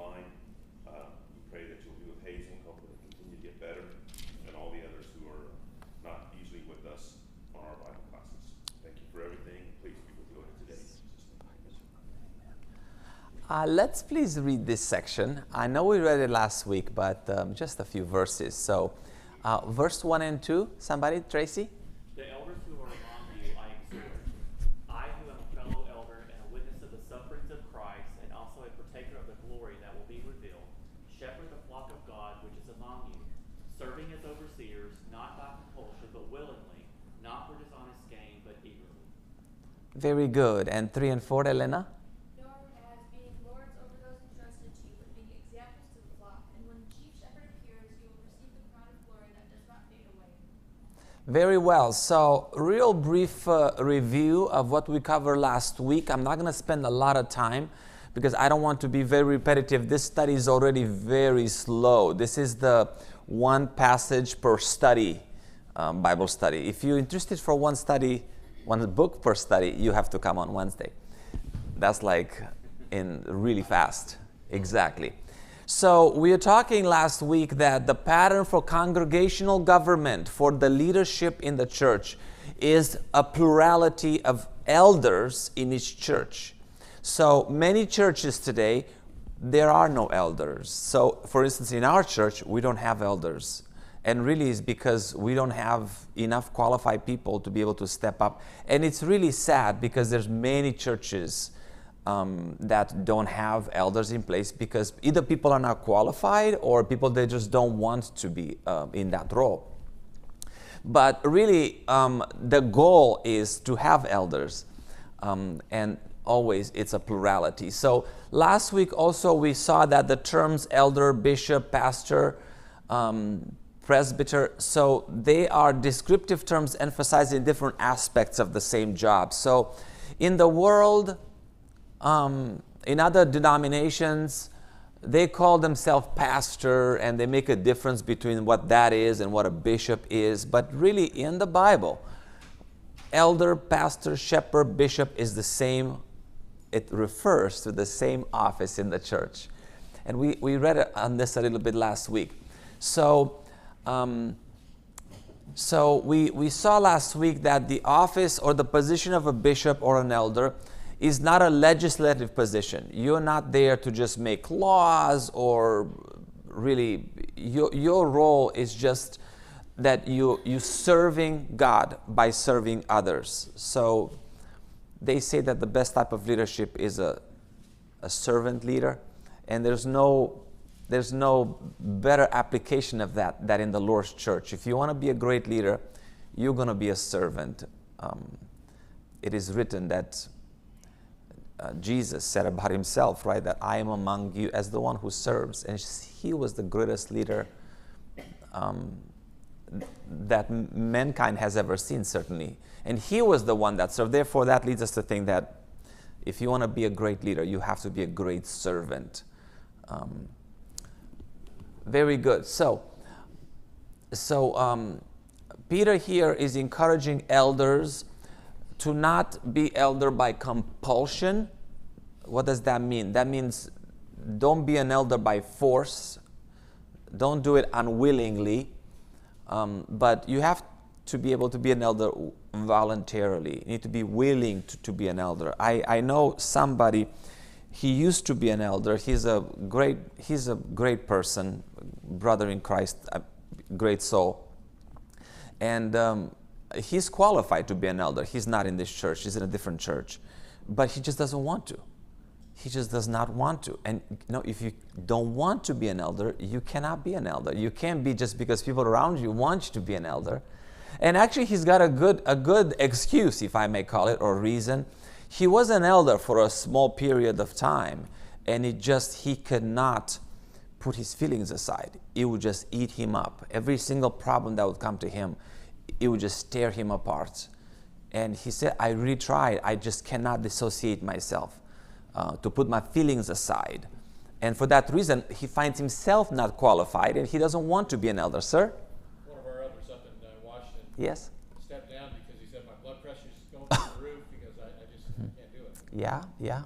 online. We pray that you'll be with Hazel and help her to continue to get better, and all the others who are not usually with us on our Bible classes. Thank you for everything. Please be with you today. Let's please read this section. I know we read it last week, but just a few verses. So, verse 1 and 2, somebody, Tracy? The elders who are among you I exhort, I who am a fellow elder and a witness of the sufferings of Christ, and also a partaker of the glory that will be revealed, shepherd the flock of God which is among you, serving as overseers, not by compulsion, but willingly, not for dishonest gain, but eagerly. Very good. And 3 and 4, Elena? Very well. So, real brief review of what we covered last week. I'm not going to spend a lot of time because I don't want to be very repetitive. This study is already very slow. This is the one passage per study, Bible study. If you're interested for one book per study, you have to come on Wednesday. That's like in really fast. Exactly. So we were talking last week that the pattern for congregational government for the leadership in the church is a plurality of elders in each church. So many churches today, there are no elders. So for instance, in our church, we don't have elders. And really it's because we don't have enough qualified people to be able to step up. And it's really sad because there's many churches that don't have elders in place because either people are not qualified or people they just don't want to be in that role. But really, the goal is to have elders, and always it's a plurality. So last week also we saw that the terms elder, bishop, pastor, presbyter, so they are descriptive terms emphasizing different aspects of the same job. So in the world, in other denominations, they call themselves pastor and they make a difference between what that is and what a bishop is. But really in the Bible, elder, pastor, shepherd, bishop is the same. It refers to the same office in the church. And we read on this a little bit last week. So we saw last week that the office or the position of a bishop or an elder is not a legislative position. You're not there to just make laws or really, your role is just that you serving God by serving others. So they say that the best type of leadership is a servant leader, and there's no better application of that in the Lord's church. If you want to be a great leader, you're going to be a servant. It is written that Jesus said about himself, right, that I am among you as the one who serves. And he was the greatest leader that mankind has ever seen, certainly. And he was the one that served. Therefore, that leads us to think that if you want to be a great leader, you have to be a great servant. Very good. So Peter here is encouraging elders to not be elder by compulsion. What does that mean? That means don't be an elder by force. Don't do it unwillingly. But you have to be able to be an elder voluntarily. You need to be willing to be an elder. I know somebody, he used to be an elder. He's a great person, brother in Christ, a great soul. And he's qualified to be an elder. He's not in this church. He's in a different church. But he just doesn't want to. He just does not want to. And if you don't want to be an elder, you cannot be an elder. You can't be just because people around you want you to be an elder. And actually, he's got a good excuse, if I may call it, or reason. He was an elder for a small period of time. And he could not put his feelings aside. It would just eat him up. Every single problem that would come to him, it would just tear him apart. And he said, I really tried. I just cannot dissociate myself, to put my feelings aside. And for that reason, he finds himself not qualified and he doesn't want to be an elder. Sir? One of our elders up in Washington Yes. stepped down because he said, my blood pressure is going through the roof because I just can't do it. Yeah.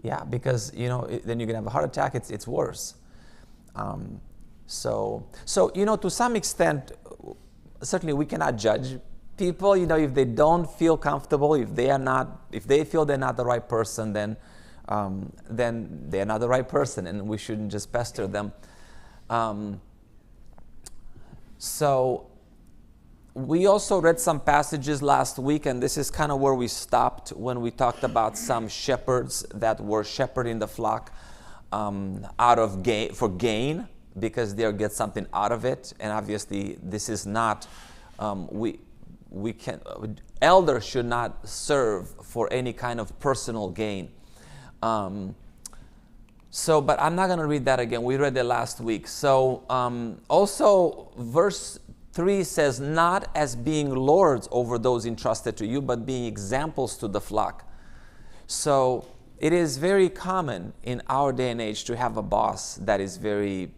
Yeah, because then you're gonna have a heart attack. It's worse. So to some extent, certainly we cannot judge people. If they don't feel comfortable, if they feel they're not the right person, then they're not the right person, and we shouldn't just pester them. So we also read some passages last week, and this is kind of where we stopped when we talked about some shepherds that were shepherding the flock for gain, because they'll get something out of it. And obviously, this is not elders should not serve for any kind of personal gain. But I'm not going to read that again. We read it last week. So also verse 3 says, not as being lords over those entrusted to you, but being examples to the flock. So it is very common in our day and age to have a boss that is very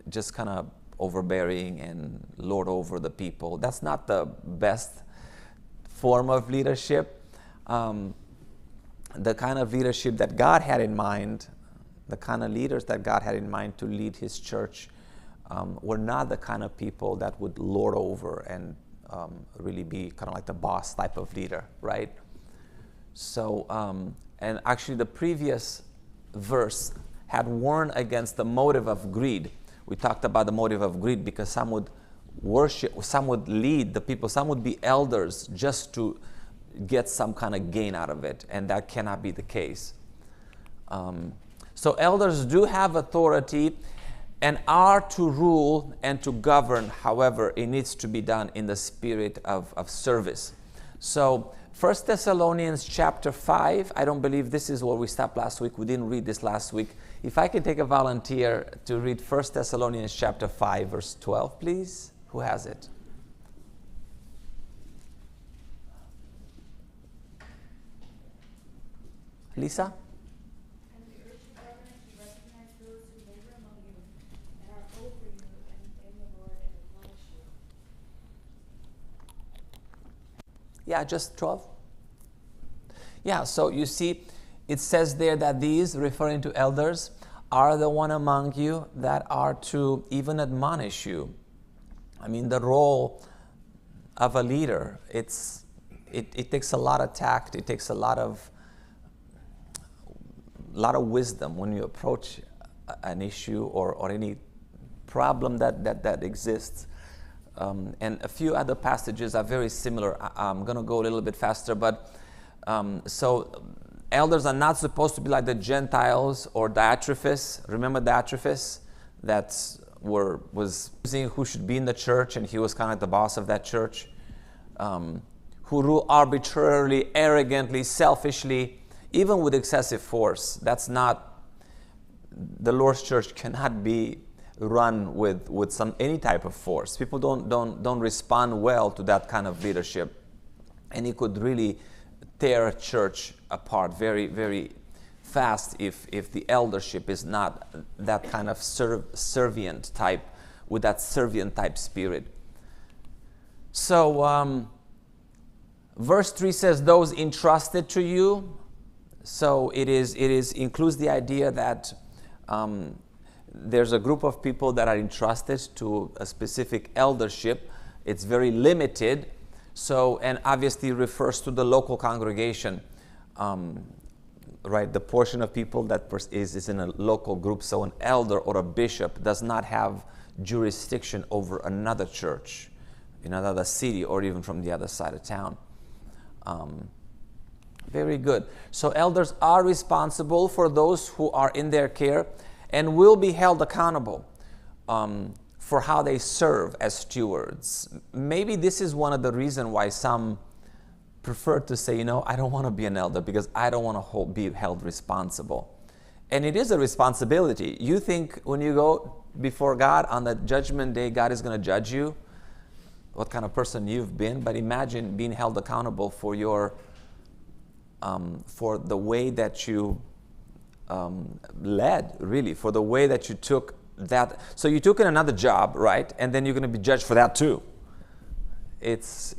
just kind of overbearing and lord over the people. That's not the best form of leadership. The kind of leadership that God had in mind, the kind of leaders that God had in mind to lead his church, were not the kind of people that would lord over and really be kind of like the boss type of leader, right? So, and actually the previous verse had warned against the motive of greed. We talked about the motive of greed because some would worship, some would lead the people, some would be elders just to get some kind of gain out of it, and that cannot be the case. So elders do have authority and are to rule and to govern. However, it needs to be done in the spirit of service. So 1 Thessalonians chapter 5, I don't believe this is where we stopped last week. We didn't read this last week. If I can take a volunteer to read 1 Thessalonians chapter 5, verse 12, please. Who has it? Lisa? And we urge you, brethren, to recognize those who labor among you and are over you in the Lord and admonish you. Yeah, just 12. Yeah, so you see, it says there that these, referring to elders, are the one among you that are to even admonish you. I mean, the role of a leader, it takes a lot of tact. It takes a lot of wisdom when you approach an issue or any problem that exists. And a few other passages are very similar. I'm going to go a little bit faster, but so elders are not supposed to be like the Gentiles or Diotrephes. Remember Diotrephes? Was seeing who should be in the church, and he was kind of the boss of that church, who rule arbitrarily, arrogantly, selfishly, even with excessive force. That's not, the Lord's church cannot be run with any type of force. People don't respond well to that kind of leadership, and it could really tear a church apart very, very fast if the eldership is not that kind of servient type, with that servient type spirit. So verse 3 says, those entrusted to you. So it includes the idea that there's a group of people that are entrusted to a specific eldership. It's very limited. So, and obviously refers to the local congregation, right? The portion of people that is in a local group. So an elder or a bishop does not have jurisdiction over another church in another city or even from the other side of town. Very good. So elders are responsible for those who are in their care and will be held accountable for how they serve as stewards. Maybe this is one of the reasons why some prefer to say, I don't want to be an elder because I don't want to be held responsible. And it is a responsibility. You think when you go before God on the judgment day, God is going to judge you, what kind of person you've been. But imagine being held accountable for for the way that you led, really, for the way that you took that. So you took in another job, right? And then you're going to be judged for that too. It's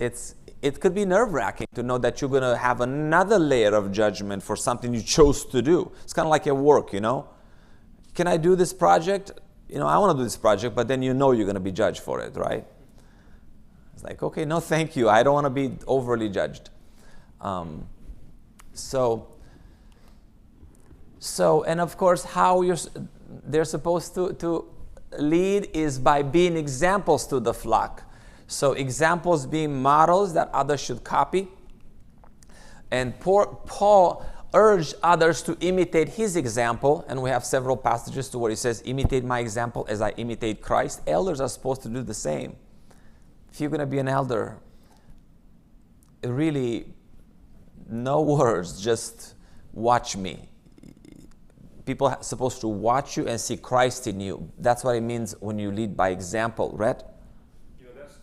it could be nerve-wracking to know that you're going to have another layer of judgment for something you chose to do. It's kind of like at work, Can I do this project? I want to do this project, but then you're going to be judged for it, right? It's like, okay, no, thank you. I don't want to be overly judged. So, and of course, how they're supposed to lead is by being examples to the flock. So examples being models that others should copy. And Paul urged others to imitate his example. And we have several passages to where he says, imitate my example as I imitate Christ. Elders are supposed to do the same. If you're going to be an elder, really, no words, just watch me. People are supposed to watch you and see Christ in you. That's what it means when you lead by example, right? That's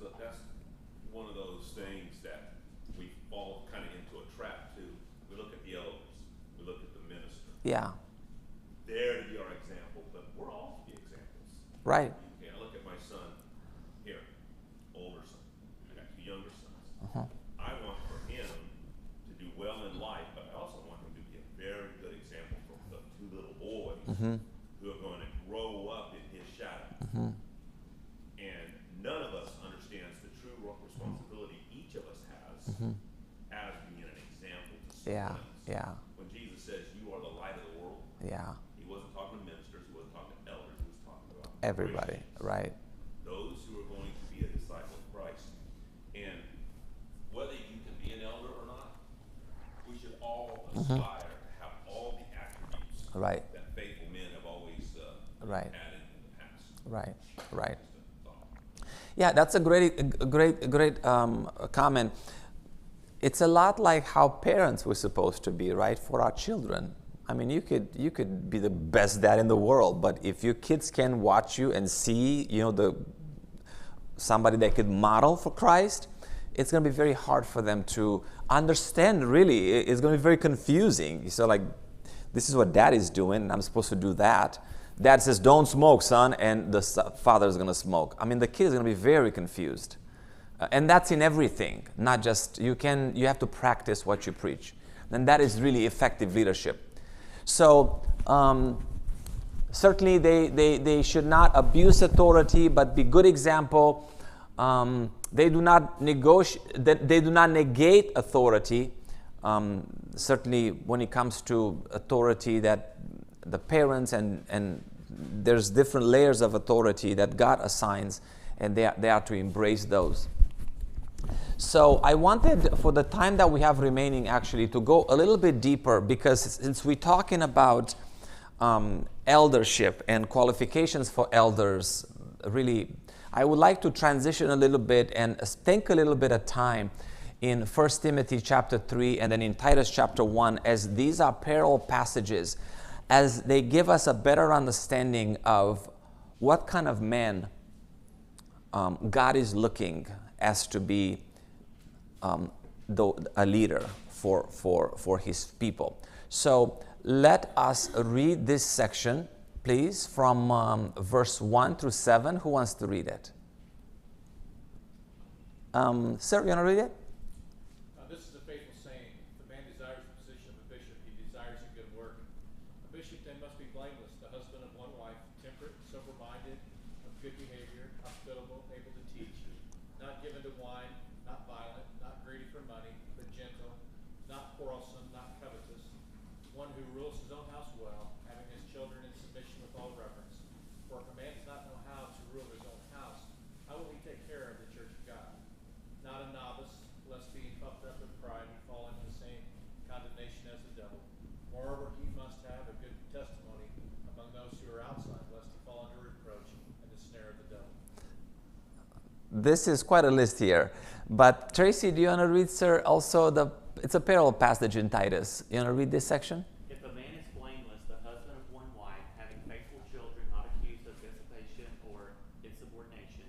one of those things that we fall kind of into a trap too. We look at the elders, we look at the minister. Yeah. They're to be our example, but we're all to be examples. Right. I look at my son here, older son. I got two younger sons. Uh-huh. I want for him to do well in life, but I also want him to be a very good example for the two little boys who are going to grow up in his shadow. And none of us understands the true responsibility each of us has as being an example to someone else. Yeah. When Jesus says you are the light of the world, Yeah. he wasn't talking to ministers, he wasn't talking to elders, he was talking about Everybody, Christians. right. Those who are going to be a disciple of Christ. And whether you can be an elder or not, we should all aspire to have all the attributes Right. that faithful men have always Right. had in the past. Right. Right. Just a thought. Yeah, that's a great comment. It's a lot like how parents were supposed to be, right, for our children. I mean, you could be the best dad in the world, but if your kids can watch you and see, somebody they could model for Christ, it's going to be very hard for them to understand. Really, it's going to be very confusing. So, like, this is what dad is doing, and I'm supposed to do that. Dad says, "Don't smoke, son," and the father is going to smoke. I mean, the kid is going to be very confused. And that's in everything, not just, you have to practice what you preach. And that is really effective leadership. So, certainly they should not abuse authority, but be good example. They do not negate authority. Certainly when it comes to authority, that the parents and there's different layers of authority that God assigns, and they are to embrace those. So I wanted, for the time that we have remaining, actually to go a little bit deeper, because since we're talking about eldership and qualifications for elders, really, I would like to transition a little bit and spend a little bit of time in 1 Timothy chapter 3 and then in Titus chapter 1, as these are parallel passages, as they give us a better understanding of what kind of man God is looking as to be a leader for his people. So let us read this section, please, from verse 1 through 7. Who wants to read it? Sir, you want to read it? This is a faithful saying. If a man desires the position of a bishop, he desires a good work. A bishop then must be blameless, the husband of one wife, temperate, sober-minded, of good behavior, hospitable, able to teach, not given to wine, not violent, not greedy for money, but gentle, not quarrelsome, not covetous, one who rules his own house well, having his children in submission with all reverence. For if a man does not know how to rule his own house, how will he take care of the church of God? Not a novice, lest being puffed up with pride he fall into the same condemnation as the devil. Moreover, he must have a good testimony among those who are outside, lest he fall under reproach and the snare of the devil. This is quite a list here. But Tracy, do you want to read, sir, also it's a parallel passage in Titus. You want to read this section? If a man is blameless, the husband of one wife, having faithful children, not accused of dissipation or insubordination.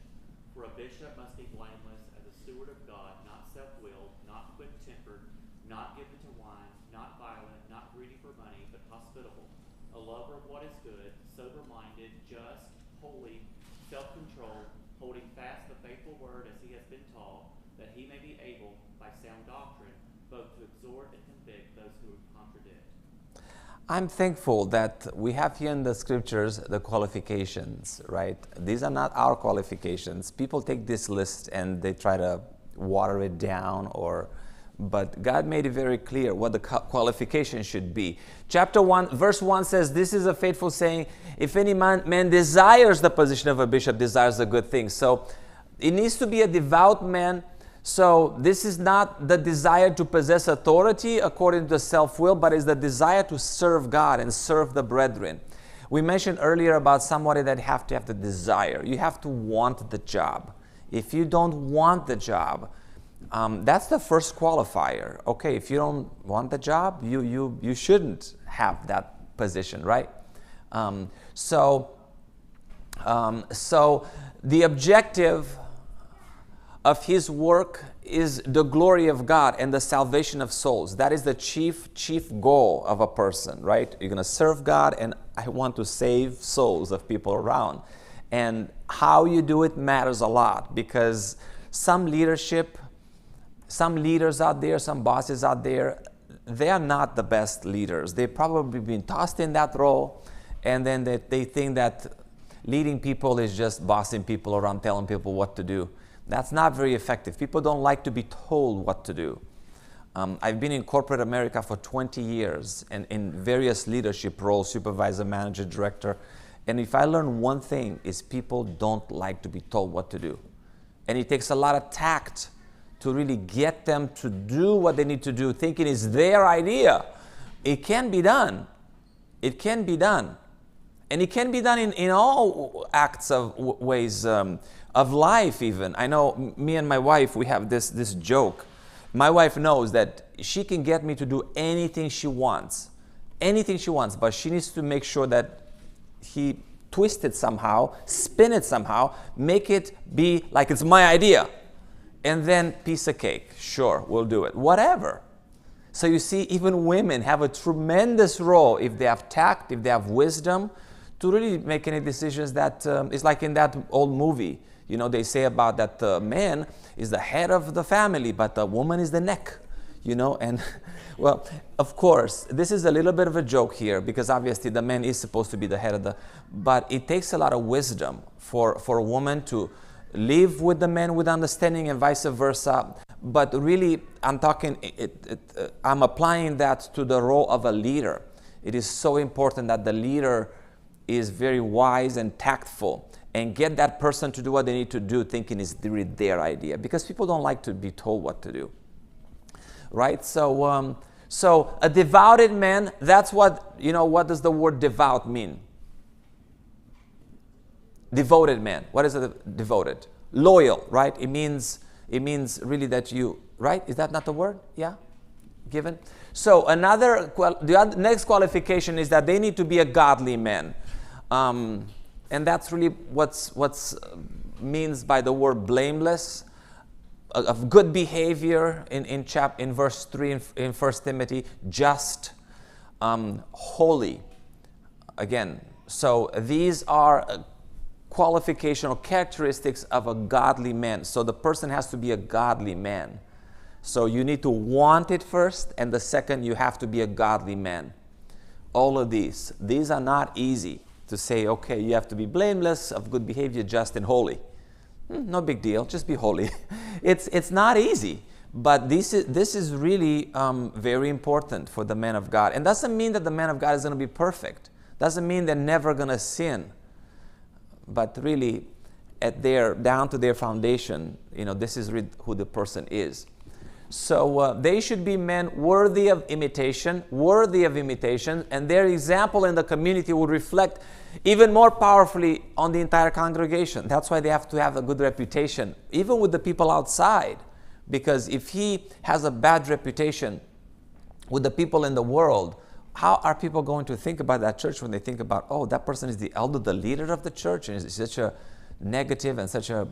For a bishop must be blameless as a steward of God, not self-willed, not quick-tempered, not given to wine, not violent, not greedy for money, but hospitable, a lover of what is good, sober-minded, just, holy, self-controlled, holding fast the faithful word as he has been taught, that he may be able, by sound doctrine, both to exhort and convict those who contradict. I'm thankful that we have here in the scriptures the qualifications, right? These are not our qualifications. People take this list and they try to water it down, but God made it very clear what the qualification should be. Chapter 1, verse 1 says, this is a faithful saying, if any man desires the position of a bishop, desires a good thing. So it needs to be a devout man. So this is not the desire to possess authority according to self-will, but is the desire to serve God and serve the brethren. We mentioned earlier about somebody that have to have the desire. You have to want the job. If you don't want the job, that's the first qualifier. Okay, if you don't want the job, you shouldn't have that position, right? So the objective of his work is the glory of God and the salvation of souls. That is the chief goal of a person, right? You're going to serve God, and I want to save souls of people around. And how you do it matters a lot, because some leaders out there, some bosses out there, they are not the best leaders. They've probably been tossed in that role, and then they think that leading people is just bossing people around, telling people what to do. That's not very effective. People don't like to be told what to do. I've been in corporate America for 20 years and in various leadership roles, supervisor, manager, director. And if I learn one thing, is people don't like to be told what to do. And it takes a lot of tact to really get them to do what they need to do, thinking it's their idea. It can be done. It can be done. And it can be done in all acts of ways of life even. I know me and my wife, we have this joke. My wife knows that she can get me to do anything she wants, but she needs to make sure that he twist it somehow, spin it somehow, make it be like it's my idea. And then piece of cake. Sure, we'll do it. Whatever. So you see, even women have a tremendous role if they have tact, if they have wisdom, to really make any decisions that is like in that old movie. You know, they say about that the man is the head of the family, but the woman is the neck. You know, and well, of course, this is a little bit of a joke here, because obviously the man is supposed to be the head of the, but it takes a lot of wisdom for a woman to live with the man with understanding and vice versa. But really, I'm applying that to the role of a leader. It is so important that the leader is very wise and tactful and get that person to do what they need to do, thinking it's really their idea, because people don't like to be told what to do. Right? So a devoted man, that's what, what does the word devout mean? Devoted man. What is it, devoted? Loyal, right? It means really that you, right? Is that not the word? Yeah? Given? So the next qualification is that they need to be a godly man. And that's really what's means by the word blameless, of good behavior in verse 3 in 1 Timothy, just, holy. Again, so these are qualificational characteristics of a godly man. So the person has to be a godly man. So you need to want it first, and the second, you have to be a godly man. All of these are not easy to say, okay, you have to be blameless, of good behavior, just, and holy. No big deal, just be holy. It's not easy, but this is really very important for the man of God. And doesn't mean that the man of God is going to be perfect. Doesn't mean they're never going to sin. But really, down to their foundation, this is really who the person is. So they should be men worthy of imitation, and their example in the community would reflect even more powerfully on the entire congregation. That's why they have to have a good reputation, even with the people outside. Because if he has a bad reputation with the people in the world, how are people going to think about that church when they think about, oh, that person is the elder, the leader of the church, and is such a negative and such a,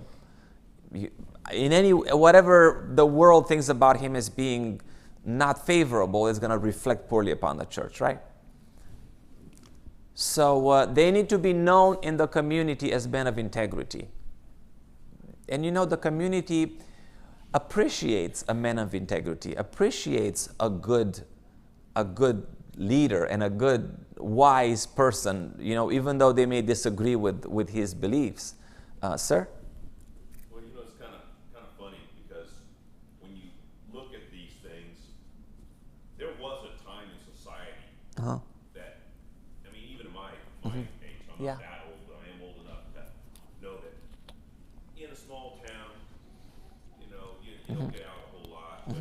whatever the world thinks about him as being not favorable is going to reflect poorly upon the church, right? So they need to be known in the community as men of integrity. And the community appreciates a man of integrity, appreciates a good leader and a good wise person, even though they may disagree with his beliefs. Sir? Well, it's kind of funny because when you look at these things, there was a time in society that, even at my age, I'm Yeah. not that old, but I am old enough to know that in a small town, you don't get out a whole lot, but it's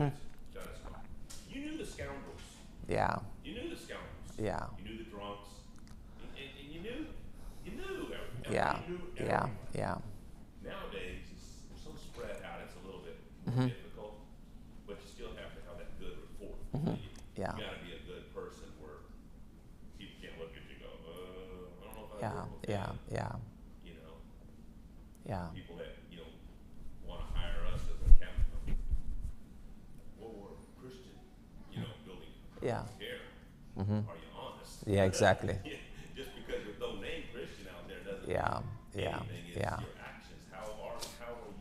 kind of small. You knew the scoundrels. Yeah. You knew the scoundrels. Yeah. You knew the drunks. And you knew everything. Yeah. You knew Yeah. everything. Yeah. Nowadays, it's so spread out, it's a little bit more difficult, but you still have to have that good rapport. Yeah. You gotta be a good person where people can't look at you and go, I don't know if I Yeah. work with Yeah. them. Yeah. Yeah. People that, want to hire us as a captain. Well, we're a Christian, building Yeah. care. Are you honest? Yeah, exactly. Just because you throw name Christian out there doesn't Yeah. mean Yeah. anything. It's Yeah. your actions. How are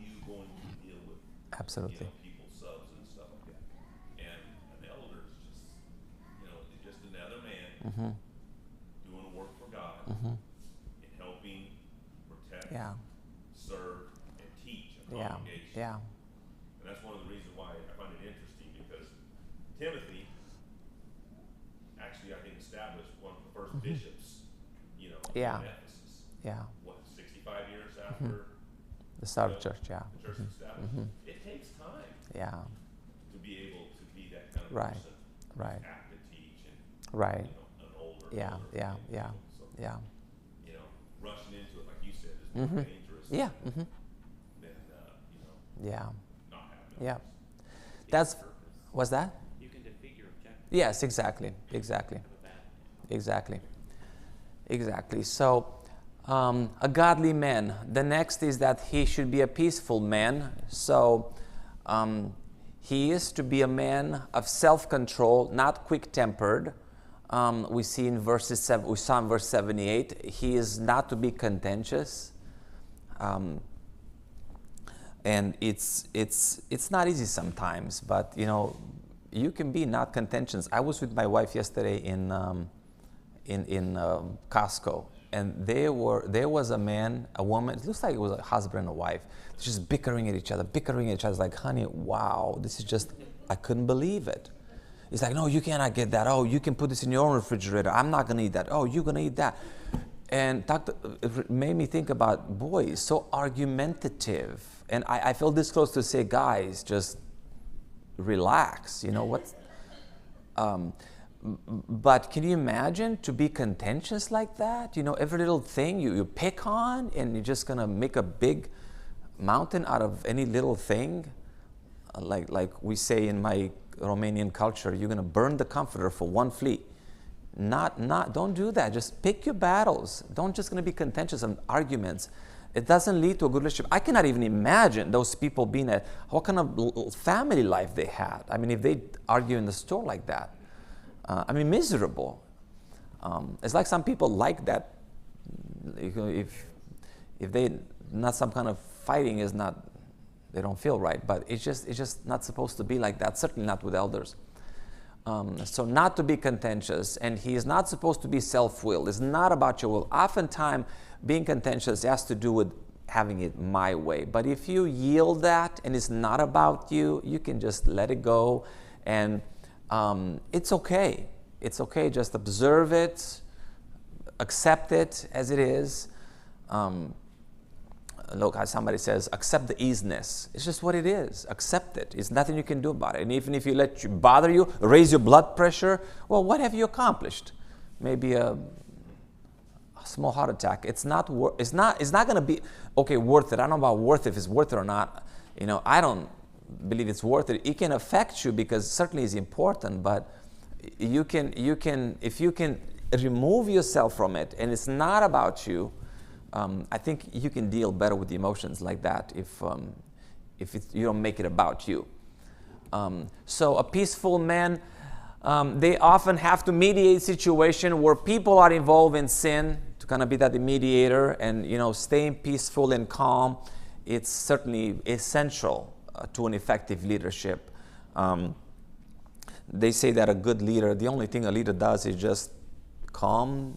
you going to deal with Absolutely. people's subs and stuff like that? And an elder is just another man doing the work for God and helping protect, Yeah. serve, and teach a Yeah. congregation. Yeah. And that's one of the reasons why I find it interesting, because Timothy actually, I think, established one of the first bishops, Yeah. in Ephesus. Yeah. 65 years after The start of church. Yeah. the church established? It takes time Yeah. to be able to be that kind of Right. person. Right. Act to teach and, Right. an older. Yeah. older Yeah. individual. Yeah. So, Yeah. rushing into it, like you said, is more dangerous Yeah. than, Yeah. not having Yeah. it. That's. What's that? You can defeat your objective. Yes. Exactly. Exactly. Have a bad Exactly. Exactly. So, a godly man. The next is that he should be a peaceful man. So, he is to be a man of self-control, not quick-tempered. We see in we saw in verse 78. He is not to be contentious. And it's not easy sometimes, but you can be not contentious. I was with my wife yesterday in Costco, and there was a man, a woman. It looks like it was a husband and a wife, just bickering at each other. It's like, honey, wow, this is just, I couldn't believe it. It's like, no, you cannot get that. Oh, you can put this in your own refrigerator. I'm not gonna eat that. Oh, you're gonna eat that. And it made me think about, boy, so argumentative. And I feel this close to say, guys, just relax. But can you imagine to be contentious like that? Every little thing you pick on, and you're just gonna make a big mountain out of any little thing. Like we say in my Romanian culture, you're gonna burn the comforter for one flea. Don't do that. Just pick your battles. Don't just gonna be contentious on arguments. It doesn't lead to a good relationship. I cannot even imagine those people being what kind of family life they had. If they argue in the store like that, miserable. It's like some people like that. If they not some kind of fighting is not, they don't feel right. But it's just not supposed to be like that. Certainly not with elders. So not to be contentious, and he is not supposed to be self-willed. It's not about your will. Oftentimes, being contentious has to do with having it my way. But if you yield that and it's not about you, you can just let it go, and it's okay. It's okay. Just observe it, accept it as it is. Look, as somebody says, accept the easiness. It's just what it is. Accept it. It's nothing you can do about it. And even if you let it bother you, raise your blood pressure, well, what have you accomplished? Maybe a small heart attack. It's not going to be worth it. I don't know about worth it, if it's worth it or not. I don't believe it's worth it. It can affect you because certainly it's important, but you can if you can remove yourself from it and it's not about you. I think you can deal better with the emotions like that if you don't make it about you. So a peaceful man, they often have to mediate a situation where people are involved in sin to kind of be that mediator, and staying peaceful and calm. It's certainly essential to an effective leadership. They say that a good leader, the only thing a leader does is just calm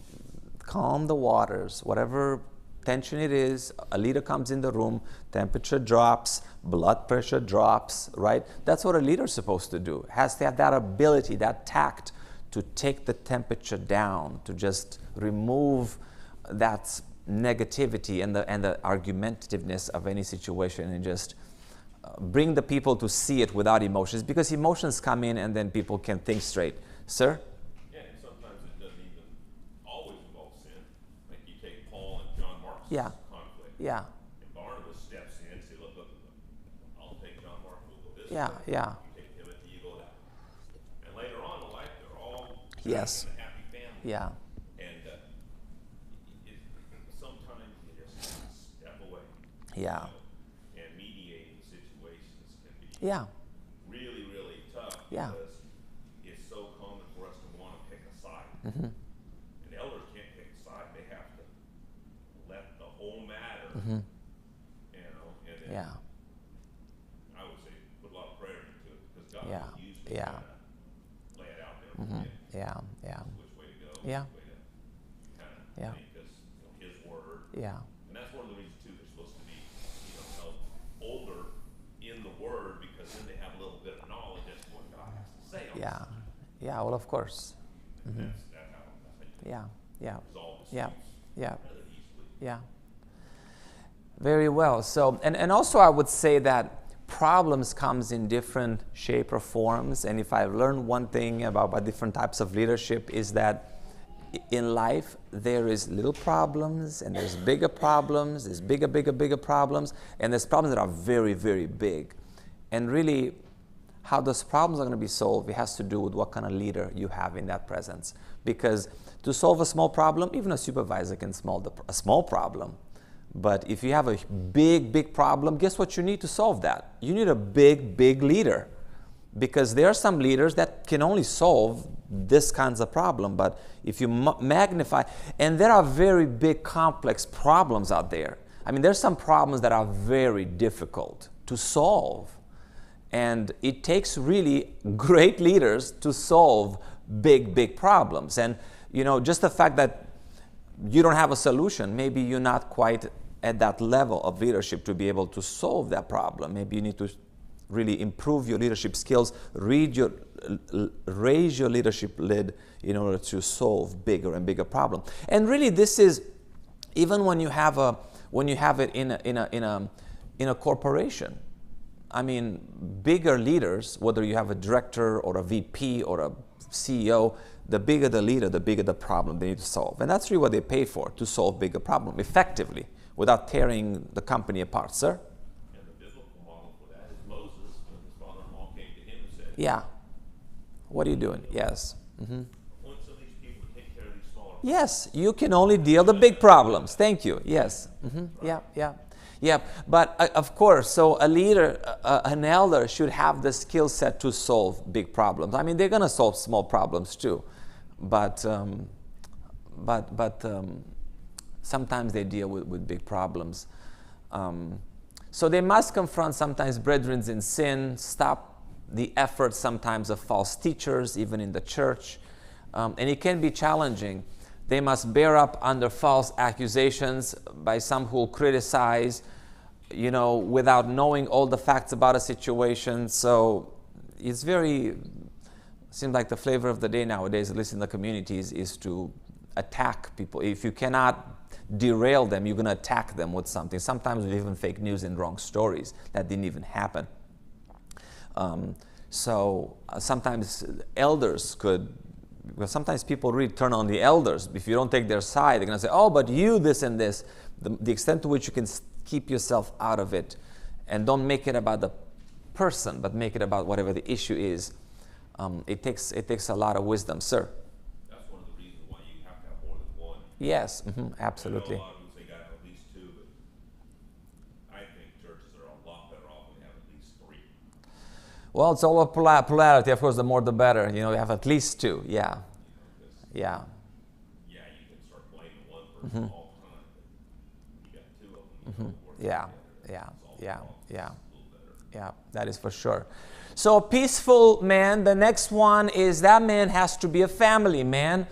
the waters. Whatever tension it is, a leader comes in the room, temperature drops, blood pressure drops, right? That's what a leader is supposed to do. Has to have that ability, that tact to take the temperature down, to just remove that negativity and the argumentativeness of any situation, and just bring the people to see it without emotions, because emotions come in and then people can think straight. Sir? Yeah, and sometimes it doesn't even always involve sin. Like you take Paul and John Mark's Yeah. conflict. Yeah. And Barnabas steps in and says, look, I'll take John Mark, we'll go this Yeah, way. yeah. You take Timothy, you go that way. And later on in life, they're all Yes. in a happy family. Yeah. And sometimes you just have to step away. Yeah. And mediating situations can be Yeah. really, really tough. Yeah. Because it's so common for us to want to pick a side. Mm-hmm. And elders can't pick a side. They have to let the whole matter, Mm-hmm. and then Yeah. I would say put a lot of prayer into it, because God Yeah. will use Yeah. to lay it out there Mm-hmm. for you, Yeah. Yeah. which way to go, Yeah. which way to kind of Yeah. think, because His word. Yeah. And that's one of the reasons too they're supposed to be, held older in the word, because then they have a little bit of knowledge as to what God has to say on Yeah. this. Yeah. Well, of course. Mm-hmm. That's how you Yeah. Yeah. resolve Yeah. disputes Yeah. rather easily. Yeah. Very well. So, and also I would say that problems comes in different shape or forms. And if I've learned one thing about different types of leadership, is that in life there is little problems and there's bigger problems, there's bigger problems, and there's problems that are very, very big. And really, how those problems are going to be solved, it has to do with what kind of leader you have in that presence. Because to solve a small problem, even a supervisor can solve a small problem. But if you have a big problem, guess what you need to solve that? You need a big leader. Because there are some leaders that can only solve this kinds of problem. But if you magnify, and there are very big complex problems out there. I mean, there's some problems that are very difficult to solve. And it takes really great leaders to solve big problems. And, just the fact that you don't have a solution, maybe you're not quite at that level of leadership to be able to solve that problem. Maybe you need to really improve your leadership skills, raise your leadership lid in order to solve bigger and bigger problems. And really, this is even when you have it in a corporation. I mean, bigger leaders, whether you have a director or a VP or a CEO, the bigger the leader, the bigger the problem they need to solve. And that's really what they pay for, to solve bigger problems effectively without tearing the company apart, sir. And the biblical model for that is Moses, when his father-in-law came to him and said, Yeah. What are you doing? Yes. Mm-hmm. I want some of these people to take care of these smaller Yes, you can only deal the big problems. Thank you. Yes. Mm-hmm. Yeah. But of course, so a leader, an elder should have the skill set to solve big problems. I mean, they're going to solve small problems too, but sometimes they deal with big problems. So they must confront sometimes brethren in sin, stop the efforts sometimes of false teachers, even in the church. And it can be challenging. They must bear up under false accusations by some who will criticize, without knowing all the facts about a situation. So it's seems like the flavor of the day nowadays, at least in the communities, is to attack people. If you cannot derail them, you're going to attack them with something. Sometimes with even fake news and wrong stories that didn't even happen. So sometimes elders because sometimes people really turn on the elders. If you don't take their side, they're going to say, oh, but you this and this. The extent to which you can keep yourself out of it and don't make it about the person, but make it about whatever the issue is. It takes a lot of wisdom, sir. That's one of the reasons why you have to have more than one. Yes, absolutely. I know a lot of people say got at least two, but I think churches are a lot better off when they have at least three. Well, it's all about polarity. Of course, the more the better. You have at least two. Yeah. Yeah. Yeah, you can start blaming one person all the time, but you got two of them. Yeah. Yeah. Yeah. Yeah. Yeah, that is for sure. So a peaceful man, the next one is that man has to be a family man.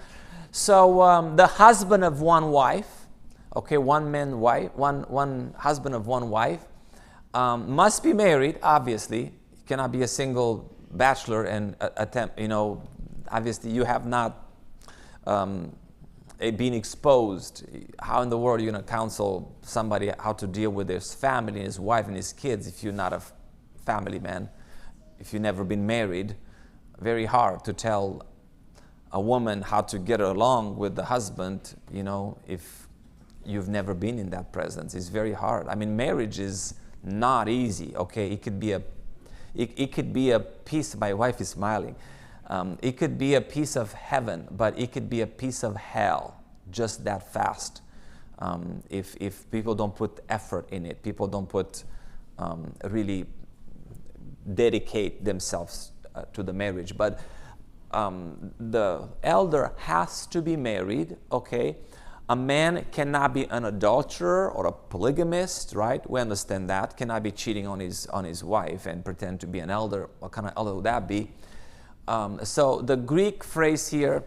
So the husband of one wife, okay, one husband of one wife, must be married, obviously. You cannot be a single bachelor and attempt, obviously you have not been exposed. How in the world are you going to counsel somebody how to deal with his family, his wife, and his kids if you're not a family man, if you've never been married? Very hard to tell a woman how to get along with the husband, if you've never been in that presence. It's very hard. I mean, marriage is not easy, okay? It could be a piece, my wife is smiling. It could be a piece of heaven, but it could be a piece of hell just that fast. If people don't put effort in it, people don't put really dedicate themselves to the marriage. But the elder has to be married, okay? A man cannot be an adulterer or a polygamist, right? We understand that. Cannot be cheating on his wife and pretend to be an elder. What kind of elder would that be? So the Greek phrase here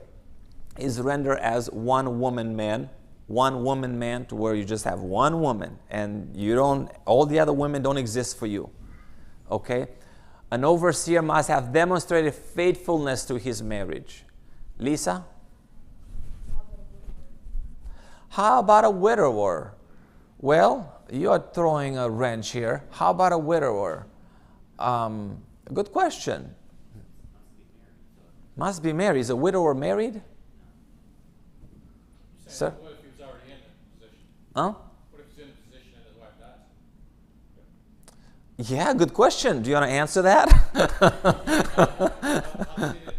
is rendered as one woman man, to where you just have one woman and all the other women don't exist for you, okay? An overseer must have demonstrated faithfulness to his marriage. Lisa? How about a widower? Well, you're throwing a wrench here. How about a widower? Good question. Must be married. Is a widower married? Sir? What if he was already in the position? Huh? What if he's in a position and his wife dies? Yeah, good question. Do you want to answer that? I've seen it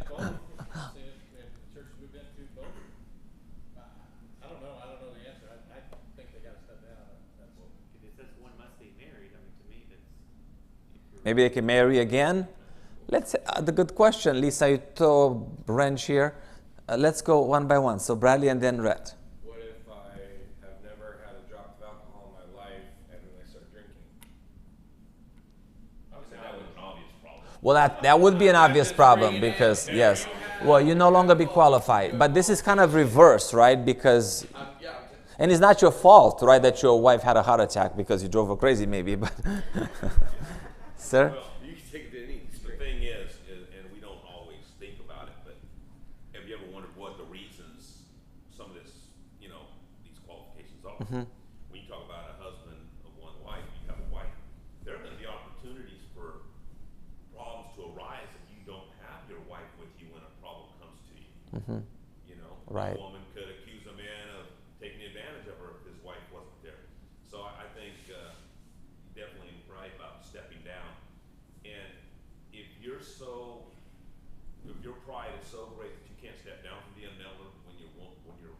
both. I've seen it in churches we've been to both. I don't know. I don't know the answer. I think they got to step down. If it says one must be married, I mean, to me, that's... Maybe they can marry again. Let's the good question, Lisa. You throw a wrench here. Let's go one by one. So Bradley and then Rhett. What if I have never had a drop of alcohol in my life and then I start drinking? I would say that was an obvious problem. Well, that would be an obvious problem because, yes, well, you no longer be qualified. But this is kind of reverse, right? Because, and it's not your fault, right, that your wife had a heart attack because you drove her crazy, maybe. But, sir? Well, you can take it to any extreme. The thing is, and we don't always think about it, but have you ever wondered what the reasons some of this, these qualifications are? Mm-hmm. When you talk about a husband of one wife, you have a wife, there are going to be opportunities for problems to arise if you don't have your wife with you when a problem comes to you. Mm-hmm. Right. A woman could accuse a man of taking advantage of her if his wife wasn't there. So I think definitely right about stepping down. And if your pride is so great that you can't step down from being an elder when your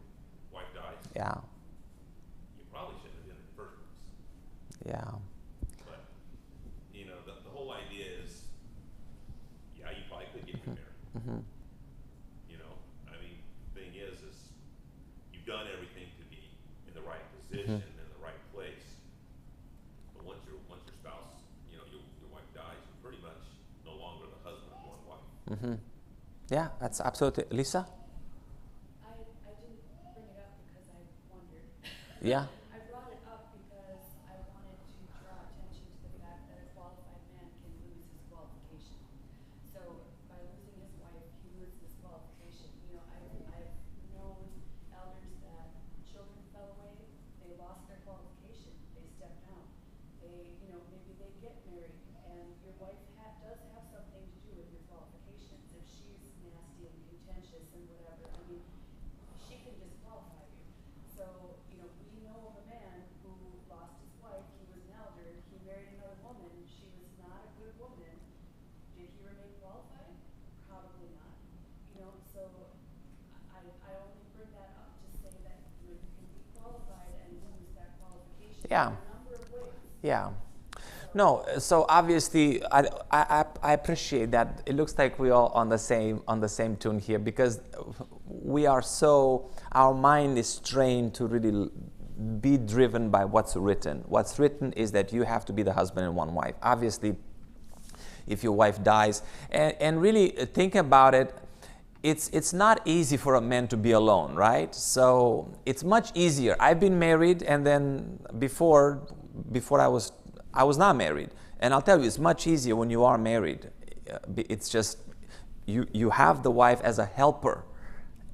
wife dies, Yeah. you probably shouldn't have been in the first place. Yeah. But the whole idea is, yeah, you probably could get remarried. Mm-hmm. I mean, the thing is you've done everything to be in the right position Mm-hmm. in the right place. But once your spouse, your wife dies, you're pretty much no longer the husband of one wife. Mm-hmm. Yeah, that's absolutely. Lisa? I didn't bring it up because I wondered. Yeah. I brought it up because I wanted to draw attention to the fact that a qualified man can lose his qualification. So by losing his wife, he loses his qualification. I've known elders that children fell away, they lost their qualification, they stepped down. Maybe they get married, and your wife does have something to do with your qualifications. If she's nasty and contentious and whatever, I mean, she can disqualify you. So, we know of a man who lost his wife, he was an elder, he married another woman, she was not a good woman. Did he remain qualified? Probably not. So I only bring that up to say that, you can be qualified and lose that qualification. Yeah. In a number of ways. Yeah. No, so obviously I appreciate that. It looks like we're all on the same tune here because we are our mind is trained to really be driven by what's written. What's written is that you have to be the husband and one wife. Obviously, if your wife dies. And really think about it. It's not easy for a man to be alone, right? So it's much easier. I've been married, and then before I was not married. And I'll tell you, it's much easier when you are married. It's just you have the wife as a helper,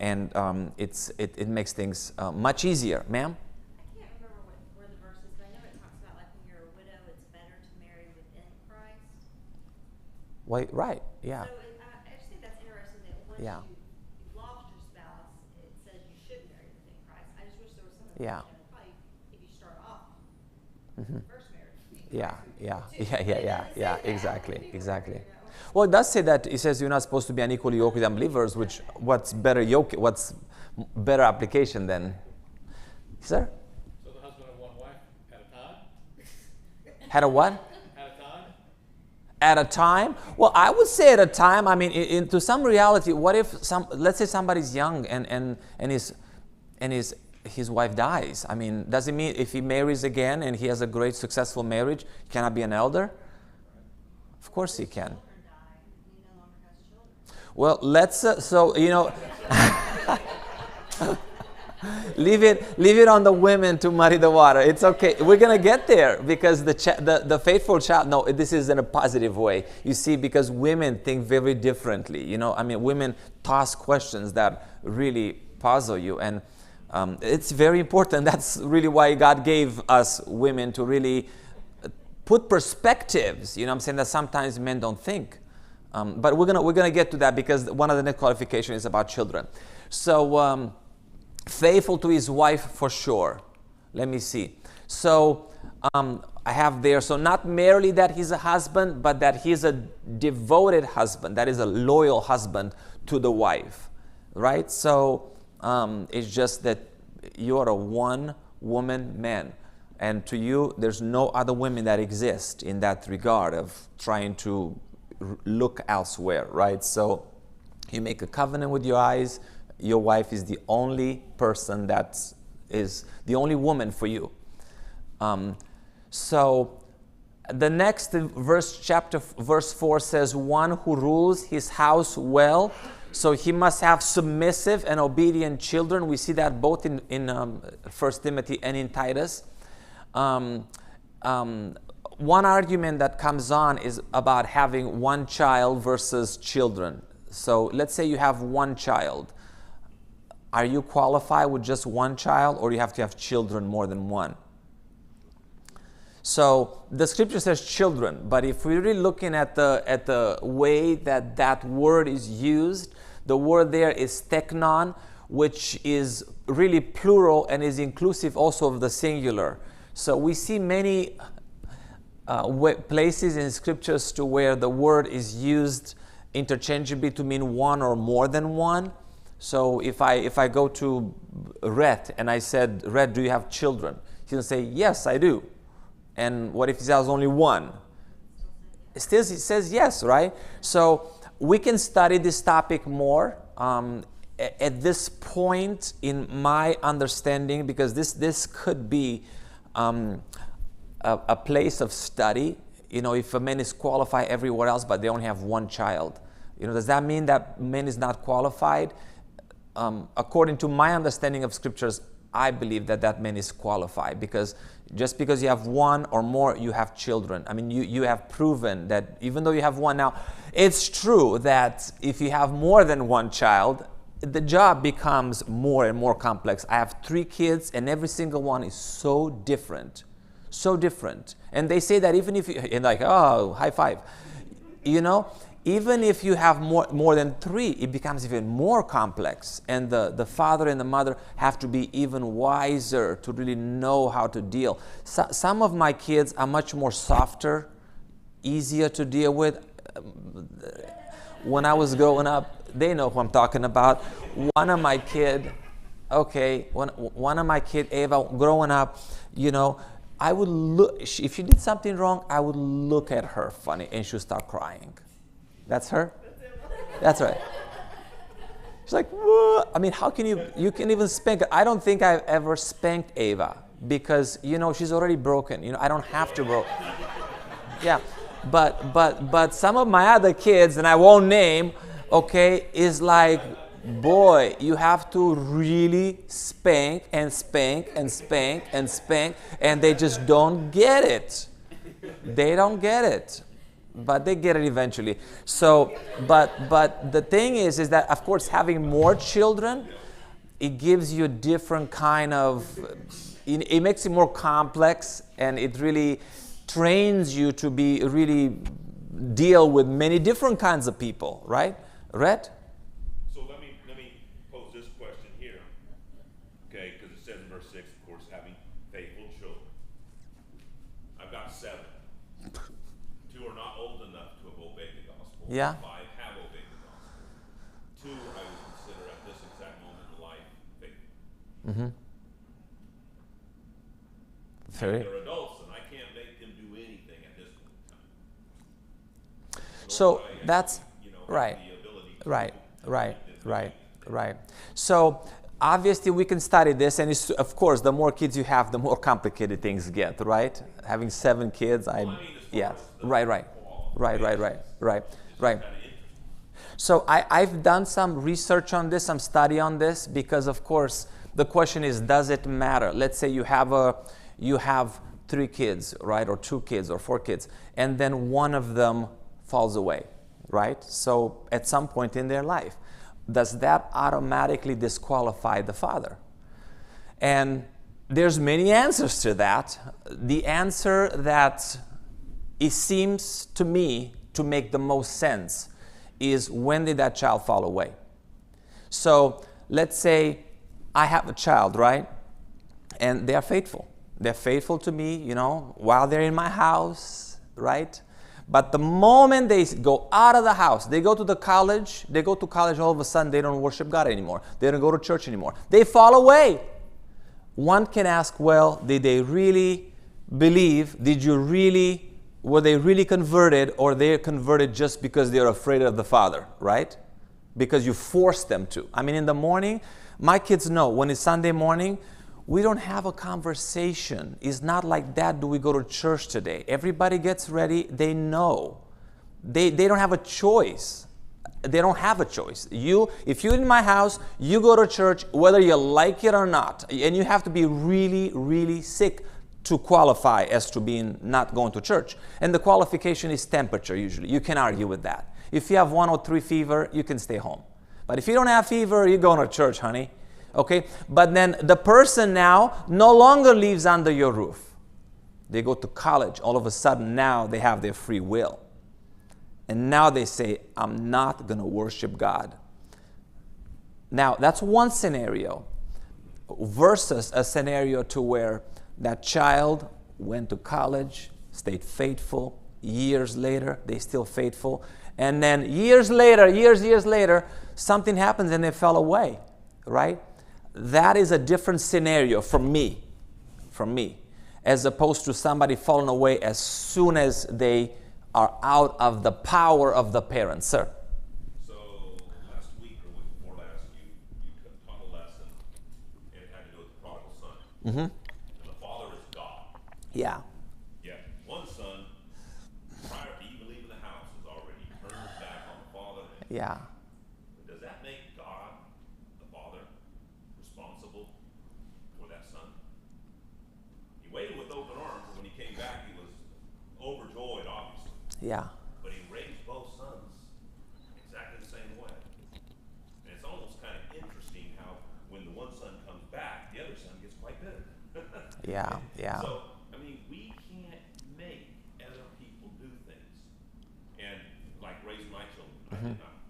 and it makes things much easier, ma'am. I can't remember where the verse is, but I know it talks about like when you're a widow, it's better to marry within Christ. Wait, right? Yeah. So I just think that's interesting that once Yeah. you've lost your spouse, it says you should marry within Christ. I just wish there was some Yeah. information, probably if you start off Mhm. first marriage. Yeah, yeah, Too. yeah, But yeah, it yeah, doesn't say yeah, that exactly, anywhere, exactly. you know? Well, it does say that. It says you're not supposed to be unequally yoked with unbelievers, which what's better better application than, sir? So the husband of one wife at a time? Had a what? At a time? At a time? Well, I would say at a time. I mean, into some reality, what if let's say somebody's young and his wife dies? I mean, does it mean if he marries again and he has a great successful marriage, he cannot be an elder? Of course he can. Children die, he no longer has children. Well, let's leave it on the women to muddy the water. It's okay. We're gonna get there because the faithful child. No, this is in a positive way. You see, because women think very differently. You know, I mean, women toss questions that really puzzle you, and it's very important. That's really why God gave us women to really put perspectives. You know, what I'm saying that sometimes men don't think. But we're gonna get to that because one of the next qualifications is about children. So faithful to his wife for sure. Let me see. So I have there. So not merely that he's a husband, but that he's a devoted husband. That is a loyal husband to the wife, right? So it's just that you are a one-woman man. And to you, there's no other women that exist in that regard of trying to look elsewhere, right? So you make a covenant with your eyes. Your wife is the only person that is the only woman for you. So the next verse 4 says, one who rules his house well. So he must have submissive and obedient children. We see that both in 1 Timothy and in Titus. One argument that comes on is about having one child versus children. So let's say you have one child. Are you qualified with just one child, or do you have to have children more than one? So the scripture says children, but if we're really looking at the way that word is used, the word there is teknon, which is really plural and is inclusive also of the singular. So we see many places in scriptures to where the word is used interchangeably to mean one or more than one. So if I go to Rhett and I said, Rhett, do you have children? He's going to say, yes, I do. And what if he has only one? Still, he says yes, right? So we can study this topic more at this point in my understanding, because this could be a place of study. You know, if a man is qualified everywhere else, but they only have one child, you know, does that mean that man is not qualified? According to my understanding of scriptures, I believe that man is qualified, because just because you have one or more, you have children. I mean, you have proven that even though you have one now, it's true that if you have more than one child, the job becomes more and more complex. I have 3 kids, and every single one is so different. So different. And they say that even if you, and like, oh, high five. You know, even if you have more than 3, it becomes even more complex. And the father and the mother have to be even wiser to really know how to deal. Some of my kids are much more softer, easier to deal with. When I was growing up, they know who I'm talking about. One of my kid, Ava, growing up, you know, I would look, if she did something wrong, I would look at her funny and she'd start crying. That's her? That's right. She's like, what? I mean, how can you can even spank her. I don't think I've ever spanked Ava because, you know, she's already broken. You know, I don't have to broke. Yeah. but some of my other kids, and I won't name, okay, is like, boy, you have to really spank and spank and spank and spank, and they just don't get it. They don't get it, but they get it eventually. So, but the thing is that of course having more children, it gives you a different kind of, it makes it more complex, and it really trains you to be really deal with many different kinds of people, right? Rhett? So let me pose this question here, okay? Because it says in verse 6, of course, having faithful children. I've got 7. 2 are not old enough to have obeyed the gospel. Yeah. 5 have obeyed the gospel. 2 I would consider at this exact moment in life faithful. Mm-hmm. Very. They're adults, and I can't make them do anything at this point in time. So that's right. The ability to Right, do right, anything. right, right. So obviously we can study this, and it's, of course, the more kids you have, the more complicated things get, right? Having 7 kids, Well, I mean, as far yeah, as the right. Kind of interesting. So I've done some research on this, some study on this, because of course the question is, does it matter? Let's say you have 3 kids, right, or 2 kids or 4 kids, and then one of them falls away, right? So at some point in their life, does that automatically disqualify the father? And there's many answers to that. The answer that it seems to me to make the most sense is, when did that child fall away? So let's say I have a child, right? And they're faithful. They're faithful to me, while they're in my house, right? But the moment they go out of the house, they go to college, all of a sudden they don't worship God anymore. They don't go to church anymore. They fall away. One can ask, well, did they really believe? Were they really converted, or they're converted just because they're afraid of the Father, right? Because you forced them to. I mean, in the morning, my kids know when it's Sunday morning, we don't have a conversation. It's not like, Dad, do we go to church today? Everybody gets ready. They know. They don't have a choice. They don't have a choice. If you're in my house, you go to church whether you like it or not. And you have to be really, really sick to qualify as to being not going to church. And the qualification is temperature usually. You can argue with that. If you have 103 fever, you can stay home. But if you don't have fever, you're going to church, honey. Okay? But then the person now no longer lives under your roof. They go to college. All of a sudden now they have their free will. And now they say, I'm not going to worship God. Now, that's one scenario versus a scenario to where that child went to college, stayed faithful. Years later, they still faithful. And then years later, something happens and they fell away, right? That is a different scenario from me, as opposed to somebody falling away as soon as they are out of the power of the parents. Sir? So last week or week before last, you taught a lesson, and it had to do with the prodigal son. Mm-hmm. And the father is God. Yeah. Yeah. One son, prior to even leaving the house, has already turned his back on the father. Yeah. Does that make God, the father, responsible for that son? He waited with open arms, and when he came back, he was overjoyed, obviously. Yeah. But he raised both sons exactly the same way. And it's almost kind of interesting how when the one son comes back, the other son gets quite bitter. Yeah. Yeah. So, I mean, we can't make other people do things. And like raising my children, I did not.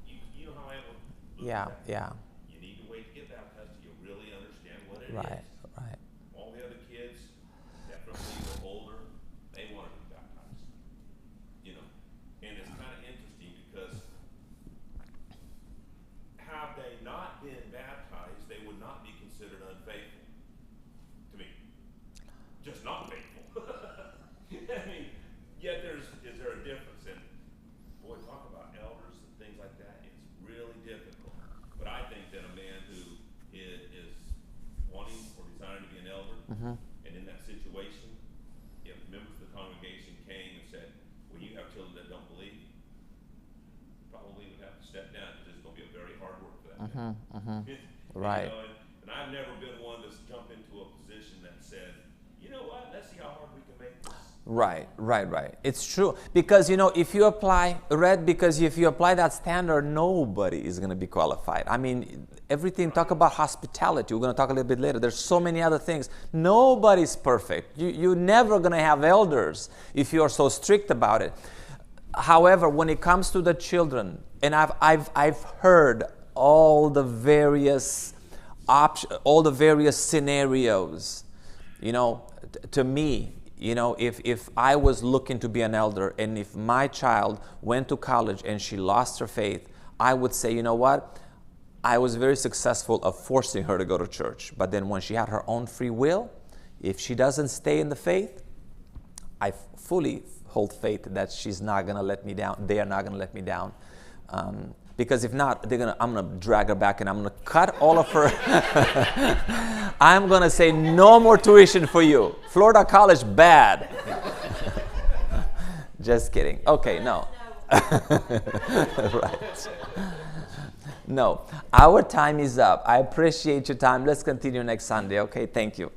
You know how I am with Yeah. that? Yeah. You need to wait to get baptized till you really understand what it Right. is. Right. All the other kids, definitely the older, they want to be baptized. And it's kind of interesting because had they not been baptized, they would not be considered unfaithful to me. Just not faithful. I mean, yet is there a difference? And boy, talk about elders and things like that. It's really difficult. But I think that a man who is wanting or desiring to be an elder, and in that situation, if members of the congregation came and said, you have children that don't believe, you probably would have to step down because it's going to be a very hard work for that. Right. You know, and I've never been one that's jumped into a position that said, you know what, let's see how hard we can make this. Right. It's true. Because, if you apply that standard, nobody is going to be qualified. I mean, everything, talk about hospitality. We're going to talk a little bit later. There's so many other things. Nobody's perfect. You're never going to have elders if you're so strict about it. However, when it comes to the children, and I've heard all the various all the various scenarios, to me, if I was looking to be an elder and if my child went to college and she lost her faith, I would say, you know what? I was very successful of forcing her to go to church. But then when she had her own free will, if she doesn't stay in the faith, I fully hold faith that she's not going to let me down. They are not going to let me down. Because if not, I'm going to drag her back and I'm going to cut all of her. I'm going to say no more tuition for you. Florida College, bad. Just kidding. Okay, no. Right. No, our time is up. I appreciate your time. Let's continue next Sunday. Okay, thank you.